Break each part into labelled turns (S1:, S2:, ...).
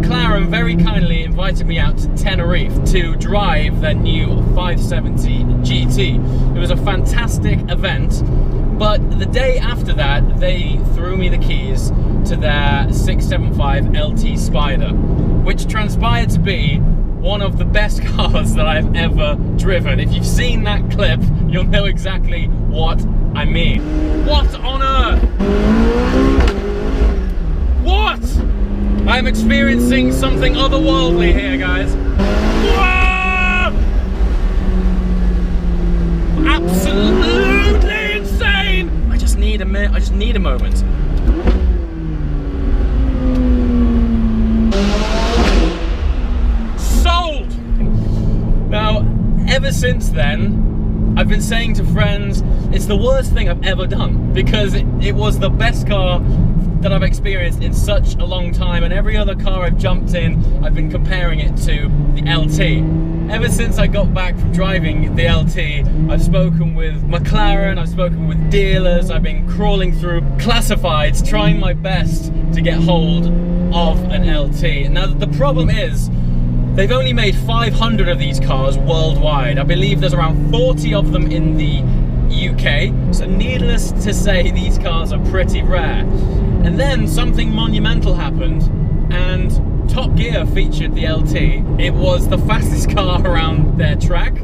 S1: McLaren very kindly invited me out to Tenerife to drive their new 570 GT. It was a fantastic event, but the day after that, they threw me the keys to their 675LT Spider, which transpired to be one of the best cars that I've ever driven. If you've seen that clip, you'll know exactly what I mean. What on earth? What? I'm experiencing something otherworldly here, guys. Whoa! Absolutely insane! I just need a minute. I just need a moment. Sold! Now, ever since then, I've been saying to friends, it's the worst thing I've ever done, because it was the best car that I've experienced in such a long time, and every other car I've jumped in, I've been comparing it to the LT. Ever since I got back from driving the LT, I've spoken with McLaren, I've spoken with dealers, I've been crawling through classifieds, trying my best to get hold of an LT. Now the problem is, they've only made 500 of these cars worldwide. I believe there's around 40 of them in the UK, so needless to say, these cars are pretty rare. And then something monumental happened, and Top Gear featured the LT. It was the fastest car around their track.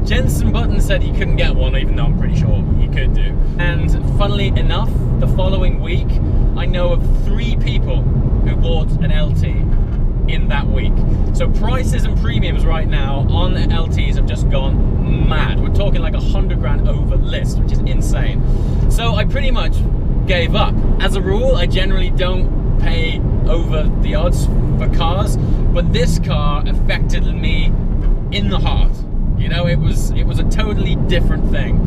S1: Jensen Button said he couldn't get one, even though I'm pretty sure he could do. And funnily enough, the following week, I know of 3 people who bought an LT in that week. So prices and premiums right now on LTs have just gone mad. We're talking like 100 grand over list, which is insane. So I pretty much gave up. As a rule, I generally don't pay over the odds for cars, but this car affected me in the heart. You know, it was a totally different thing.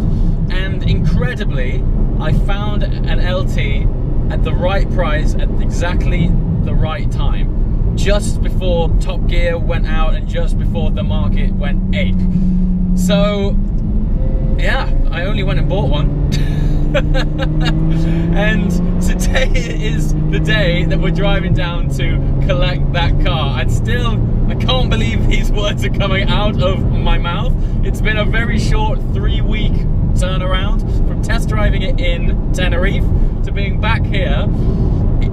S1: And incredibly, I found an LT at the right price at exactly the right time, just before Top Gear went out and just before the market went ape. So yeah, I only went and bought one. And today is the day that we're driving down to collect that car. I can't believe these words are coming out of my mouth. It's been a very short 3-week turnaround from test driving it in Tenerife to being back here.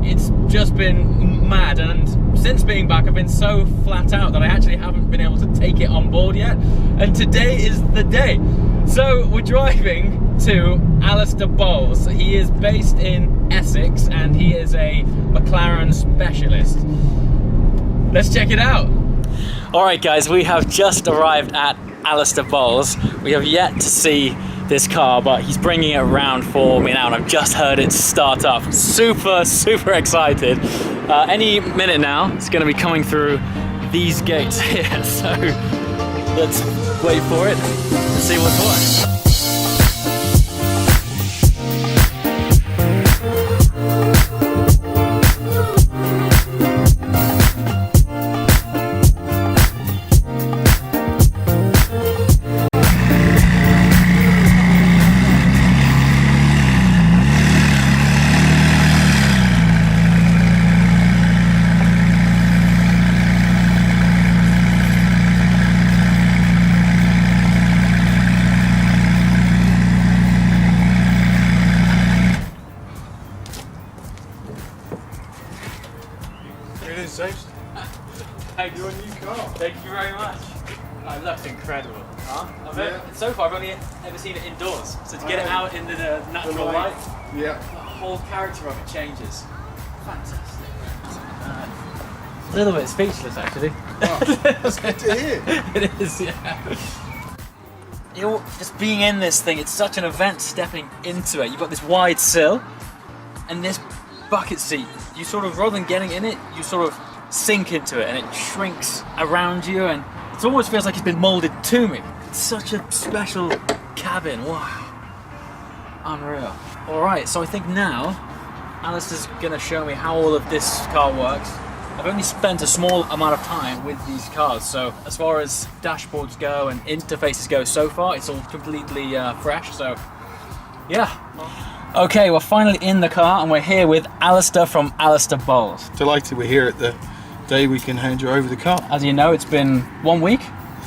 S1: It's just been mad, and since being back I've been so flat out that I actually haven't been able to take it on board yet, and today is the day. So we're driving to Alistair Bowles. He is based in Essex and he is a McLaren specialist. Let's check it out. Alright guys, we have just arrived at Alistair Bowles. We have yet to see this car, but he's bringing it around for me now, and I've just heard it start up. Super excited. Any minute now, it's going to be coming through these gates here. So let's wait for it and see what's what.
S2: Thank you, a new car.
S1: Thank you very much. It looks incredible. Huh? So far, I've only ever seen it indoors. So to get it out into the natural light,
S2: yeah,
S1: the whole character of it changes. Fantastic. A little bit speechless, actually.
S2: Oh, that's good to hear.
S1: It is, yeah. You know, just being in this thing, it's such an event stepping into it. You've got this wide sill and this bucket seat. You sort of, rather than getting in it, you sort of sink into it and it shrinks around you, and it almost feels like it's been molded to me. It's such a special cabin. Wow. Unreal. Alright, so I think now Alistair's gonna show me how all of this car works. I've only spent a small amount of time with these cars, so as far as dashboards go and interfaces go so far, it's all completely fresh, so yeah. Okay, we're finally in the car and we're here with Alistair from Alistair Bowles.
S2: Delighted we're here at the day we can hand you over the car.
S1: As you know, it's been 1 week.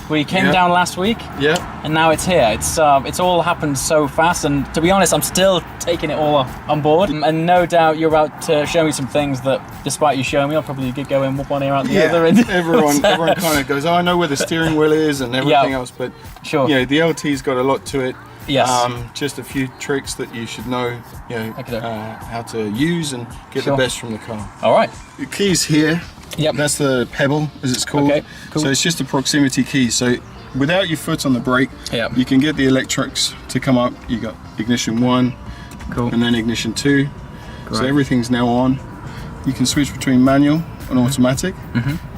S1: We came down last week, and now it's here. It's all happened so fast, and to be honest, I'm still taking it all on board. And no doubt you're about to show me some things that, despite you showing me, I'll probably go in one ear out the other. And
S2: everyone kind of goes, oh, I know where the steering wheel is and everything else, but
S1: sure,
S2: the LT's got a lot to it.
S1: Yes.
S2: Just a few tricks that you should know, how to use and get the best from the car.
S1: All right.
S2: The key's here.
S1: Yep.
S2: That's the pebble, as it's called.
S1: Okay, cool.
S2: So it's just a proximity key. So without your foot on the brake, you can get the electrics to come up. You got ignition 1, and then ignition 2. Great. So everything's now on. You can switch between manual and automatic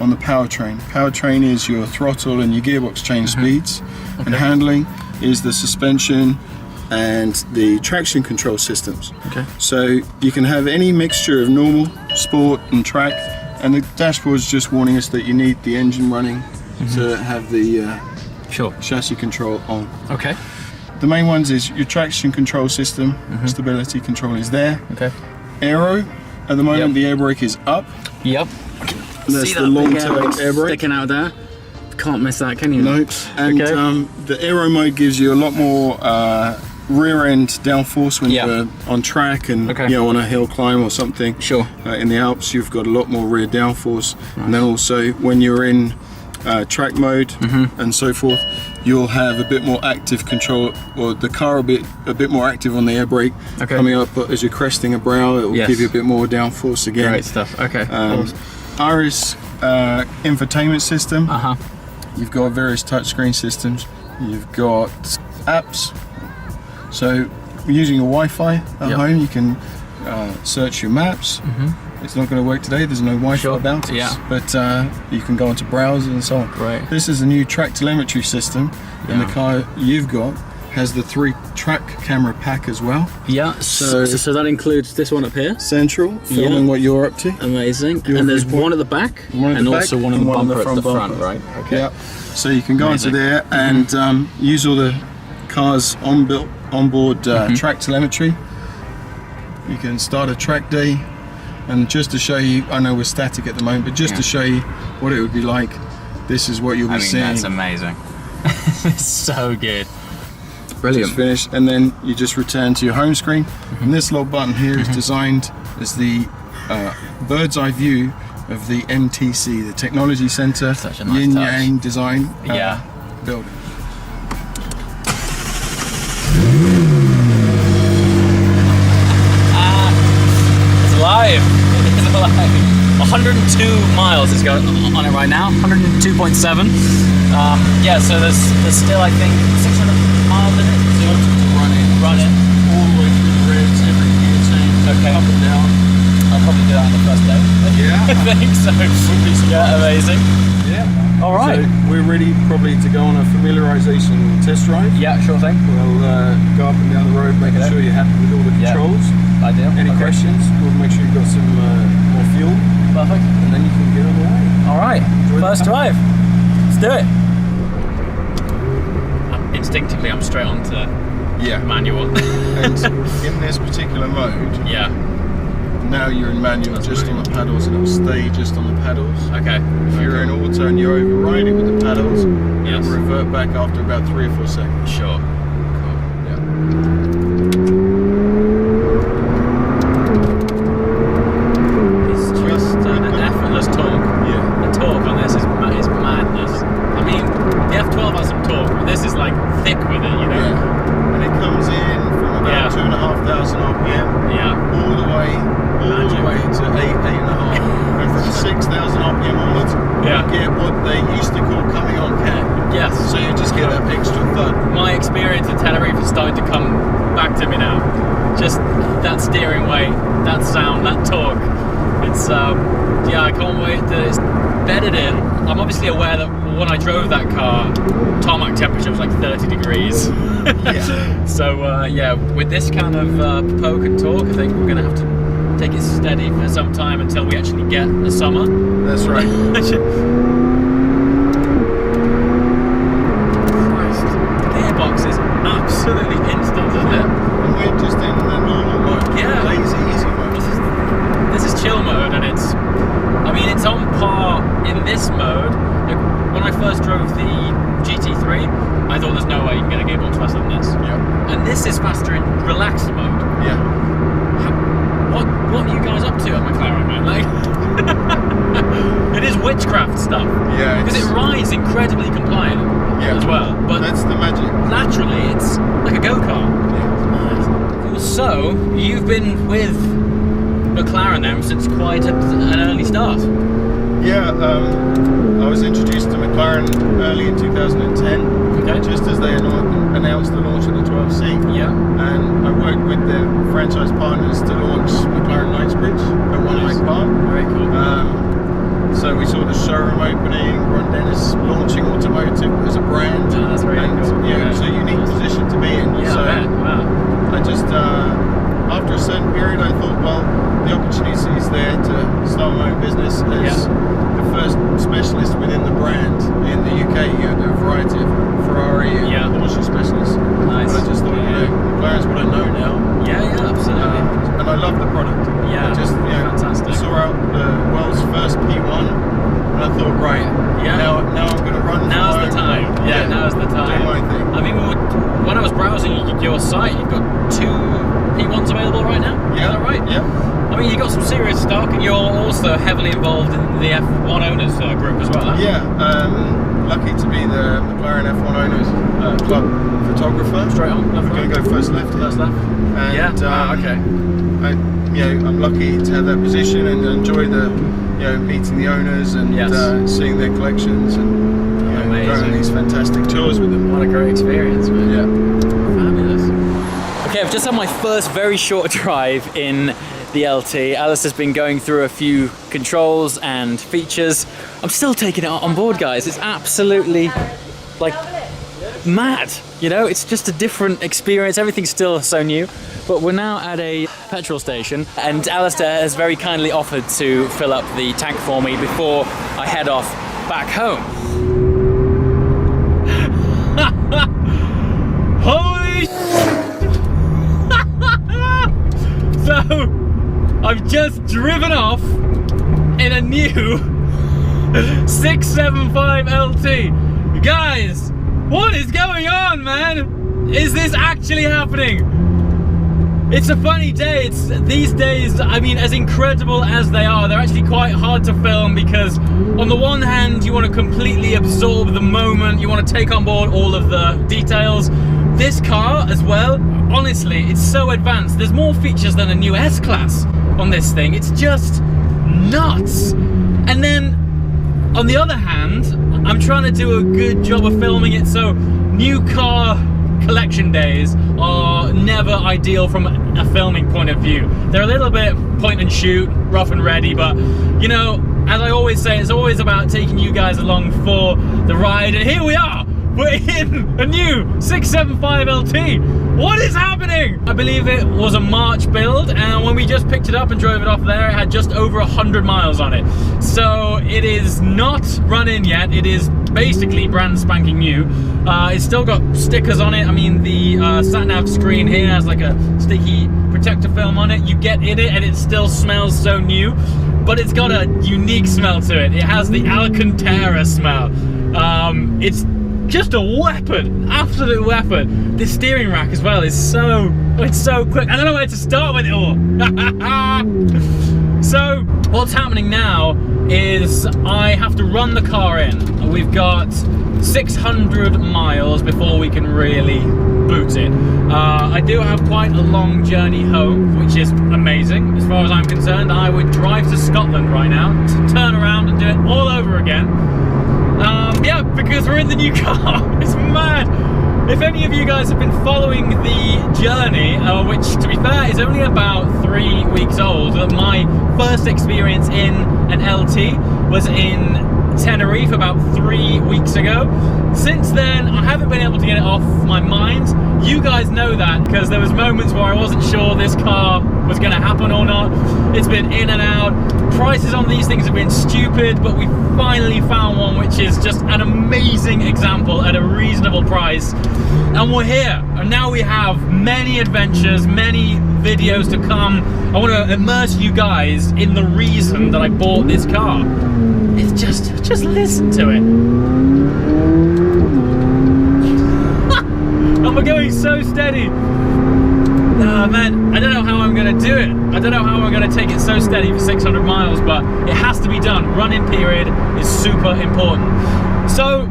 S2: on the powertrain. Powertrain is your throttle and your gearbox change speeds, and handling is the suspension and the traction control systems. Okay. So you can have any mixture of normal, sport, and track. And the dashboard's just warning us that you need the engine running to have the chassis control on. Okay. The main ones is your traction control system, stability control is there. Okay. Aero, at the moment the air brake is up. Yep. That's the long-tail air brake.
S1: Sticking out there. Can't miss that, can you?
S2: No. And the aero mode gives you a lot more rear end downforce when you're on track and on a hill climb or something. Sure. In the Alps, you've got a lot more rear downforce, and then also when you're in track mode and so forth, you'll have a bit more active control, or the car will be a bit more active on the air brake coming up. But as you're cresting a brow, it will give you a bit more downforce again.
S1: Great stuff. Okay.
S2: Iris infotainment system. You've got various touchscreen systems. You've got apps. So using your Wi-Fi at home, you can search your maps. It's not going to work today, there's no Wi-Fi about it, but you can go onto browsers and so on. Right. This is a new track telemetry system, and the car you've got has the 3 track camera pack as well.
S1: Yeah, so that includes this one up here.
S2: Central, filming what you're up to.
S1: Amazing. And there's one at the back, and also one in the bumper at the front, right? Okay.
S2: Yeah. So you can go into there and use all the car's onboard track telemetry. You can start a track day, and just to show you, I know we're static at the moment, but just to show you what it would be like, this is what you'll be seeing.
S1: That's amazing. It's so good. Brilliant.
S2: Just finished, and then you just return to your home screen. And this little button here is designed as the bird's eye view of the MTC, the Technology Center,
S1: such a nice
S2: Yin Yang Design building.
S1: It's alive. It's alive. 102 miles is going on it right now. 102.7. So there's still, I think, 600 miles in it. So run it
S2: all the way through the ribs, every gear change, up and down.
S1: I'll probably do that on the first day. I think so. Amazing. Yeah. All right.
S2: So we're ready probably to go on a familiarization test drive.
S1: Yeah, sure thing.
S2: We'll go up and down the road, making sure you're happy with all the controls.
S1: Ideal.
S2: Any questions? We'll make sure you've got some more fuel.
S1: Perfect.
S2: And then you can get on the way.
S1: All right. First drive. Let's do it. Instinctively, I'm straight on to manual.
S2: And in this particular mode, now you're in manual just on the paddles, and it'll stay just on the paddles. Okay. If you're in auto and you override it with the paddles, it'll revert back after about 3 or 4 seconds. Sure. Cool. Yeah.
S1: It's just an effortless torque. Yeah. The torque on this is madness. I mean, the F12 has some torque, but this is like thick with it, you know.
S2: Yeah. And it comes in from about 2,500 RPM. Yeah. All the way to 8.5. And from 6,000 RPM onwards, you get what they used to call coming on cam.
S1: Yes.
S2: So you just get that extra thud.
S1: My experience in Tenerife is starting to come back to me now. Just that steering weight, that sound, that torque. It's I can't wait that it's bedded in. I'm obviously aware that when I drove that car, tarmac temperature was like 30 degrees. So with this kind of poke and torque, I think we're going to have to take it steady for some time until we actually get the summer.
S2: That's right.
S1: Christ. The gearbox is absolutely instant, isn't it?
S2: And we're just in the normal mode.
S1: Yeah.
S2: Lazy, easy mode.
S1: This is chill mode, and it's on par this mode, like, when I first drove the GT3, I thought there's no way you can get a gearbox faster than this.
S2: Yeah.
S1: And this is faster in relaxed mode.
S2: Yeah.
S1: What are you guys up to at McLaren, man? Like, it is witchcraft stuff.
S2: Yeah.
S1: Because it rides incredibly compliant as well. But
S2: that's the magic.
S1: Laterally, it's like a go-kart.
S2: Yeah.
S1: Cool. So, you've been with McLaren then since quite an early start.
S2: Yeah, I was introduced to McLaren early in 2010.
S1: Okay.
S2: Just as they announced the launch of the 12C.
S1: Yeah.
S2: And I worked with the franchise partners to launch McLaren Knightsbridge at One Lake Park.
S1: Very cool.
S2: So we saw the showroom opening, Ron Dennis launching automotive as a brand.
S1: Oh, that's very cool.
S2: Yeah, it's a unique position to be in.
S1: Yeah,
S2: so
S1: I bet. Wow.
S2: I just, after a certain period, I thought, well, the opportunity is there to start my own business as the first specialist within the brand in the UK. You know, there are a variety of Ferrari and Porsche specialists.
S1: Nice.
S2: But I just thought, you know, McLaren's what I know now.
S1: Yeah, absolutely.
S2: And I love the product.
S1: Yeah,
S2: I just,
S1: fantastic.
S2: saw out the world's first P1, and I thought, right, now I'm going to run.
S1: Now's the time. Yeah, now's the time.
S2: Do my thing.
S1: I mean, when I was browsing your site, you've got 2 P1s available right now.
S2: Yeah.
S1: Is that right?
S2: Yeah.
S1: I mean, you got some serious stock, and you're also heavily involved in the F1 owners group as well. Huh?
S2: Yeah. Lucky to be the McLaren F1 owners club photographer.
S1: Straight on.
S2: We're going to go first left here.
S1: First left.
S2: And,
S1: okay.
S2: I'm lucky to have that position and enjoy the, meeting the owners and seeing their collections and going on these fantastic tours with them.
S1: What a great experience, man.
S2: Yeah.
S1: Fabulous. Okay, I've just had my first very short drive in the LT. Alice has been going through a few controls and features. I'm still taking it on board, guys. It's absolutely like mad. It's just a different experience. Everything's still so new. But we're now at a petrol station, and Alistair has very kindly offered to fill up the tank for me before I head off back home. Holy So, I've just driven off in a new 675LT. Guys, what is going on, man? Is this actually happening? It's a funny day. It's these days, I mean, as incredible as they are, they're actually quite hard to film because on the one hand, you want to completely absorb the moment, you want to take on board all of the details. This car as well, honestly, it's so advanced. There's more features than a new S-Class on this thing. It's just nuts. And then, on the other hand, I'm trying to do a good job of filming it, so new car collection days are never ideal from a filming point of view. They're a little bit point and shoot, rough and ready, but as I always say, it's always about taking you guys along for the ride, and here we are! We're in a new 675LT. What is happening? I believe it was a March build, and when we just picked it up and drove it off there, it had just over 100 miles on it. So it is not run-in yet. It is basically brand spanking new. It's still got stickers on it. I mean, the sat-nav screen here has like a sticky protector film on it. You get in it and it still smells so new, but it's got a unique smell to it. It has the Alcantara smell. It's just a weapon, absolute weapon. This steering rack as well is it's so quick. I don't know where to start with it all. So what's happening now is I have to run the car in. We've got 600 miles before we can really boot it. I do have quite a long journey home, which is amazing. As far as I'm concerned, I would drive to Scotland right now, to turn around and do it all over again. Yeah, because we're in the new car. It's mad. If any of you guys have been following the journey, which to be fair is only about 3 weeks old, my first experience in an LT was in Tenerife about 3 weeks ago. Since then, I haven't been able to get it off my mind. You guys know that because there was moments where I wasn't sure this car was going to happen or not. It's been in and out. Prices on these things have been stupid, but we finally found one which is just an amazing example at a reasonable price. And we're here. And now we have many adventures, many videos to come. I want to immerse you guys in the reason that I bought this car. It's just listen to it. And we're going so steady. Oh man, I don't know how I'm gonna do it. I don't know how I'm gonna take it so steady for 600 miles, but it has to be done. Run-in period is super important. So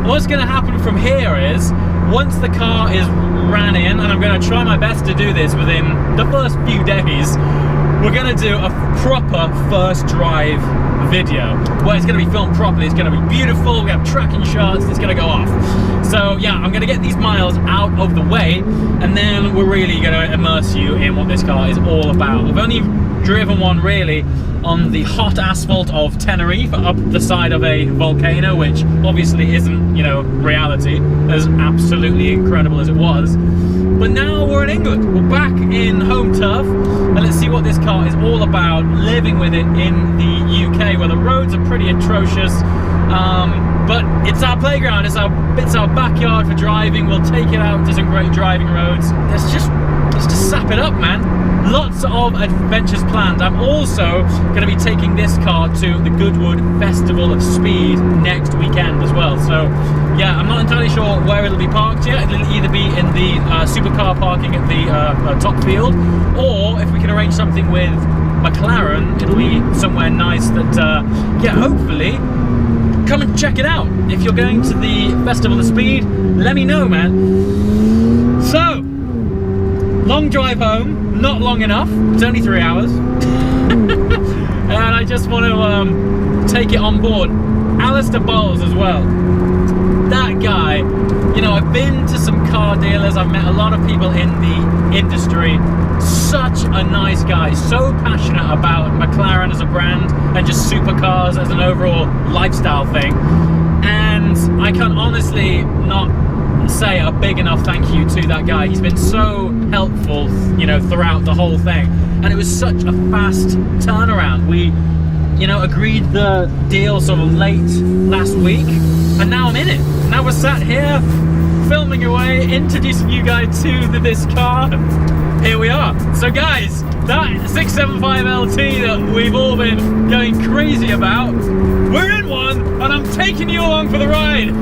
S1: what's gonna happen from here is, once the car is ran in, and I'm gonna try my best to do this within the first few days, we're gonna do a proper first drive video where it's going to be filmed properly. It's going to be beautiful. We have tracking shots. It's going to go off. So yeah, I'm going to get these miles out of the way, and then we're really going to immerse you in what this car is all about. We've only driven one really on the hot asphalt of Tenerife up the side of a volcano, which obviously isn't, you know, reality, as absolutely incredible as it was. But now we're in England, we're back in home turf, and let's see what this car is all about, living with it in the UK, where the roads are pretty atrocious, but it's our playground, it's our backyard for driving. We'll take it out to some great driving roads. Let's just sap it up, man. Lots of adventures planned. I'm also going to be taking this car to the Goodwood Festival of Speed next weekend as well. So yeah, I'm not entirely sure where it'll be parked yet. It'll either be in the supercar parking at the top field, or if we can arrange something with McLaren, it'll be somewhere nice that, yeah, hopefully, come and check it out. If you're going to the Festival of Speed, let me know, man. So, long drive home, not long enough, it's only 3 hours. And I just want to take it on board. Alistair Bowles as well. That guy, you know, I've been to some car dealers, I've met a lot of people in the industry. Such a nice guy, so passionate about McLaren as a brand and just supercars as an overall lifestyle thing. And I can honestly not say a big enough thank you to that guy. He's been so helpful, you know, throughout the whole thing. And it was such a fast turnaround. We, you know, agreed the deal sort of late last week, and now I'm in it. Now we're sat here filming away, introducing you guys to this car. Here we are. So guys, that 675LT that we've all been going crazy about, we're in one, and I'm taking you along for the ride.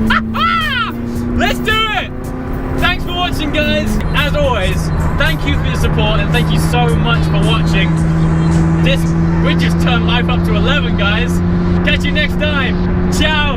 S1: Let's do it! Thanks for watching, guys. As always, thank you for your support, and thank you so much for watching. We just turned life up to 11, guys. Catch you next time. Ciao!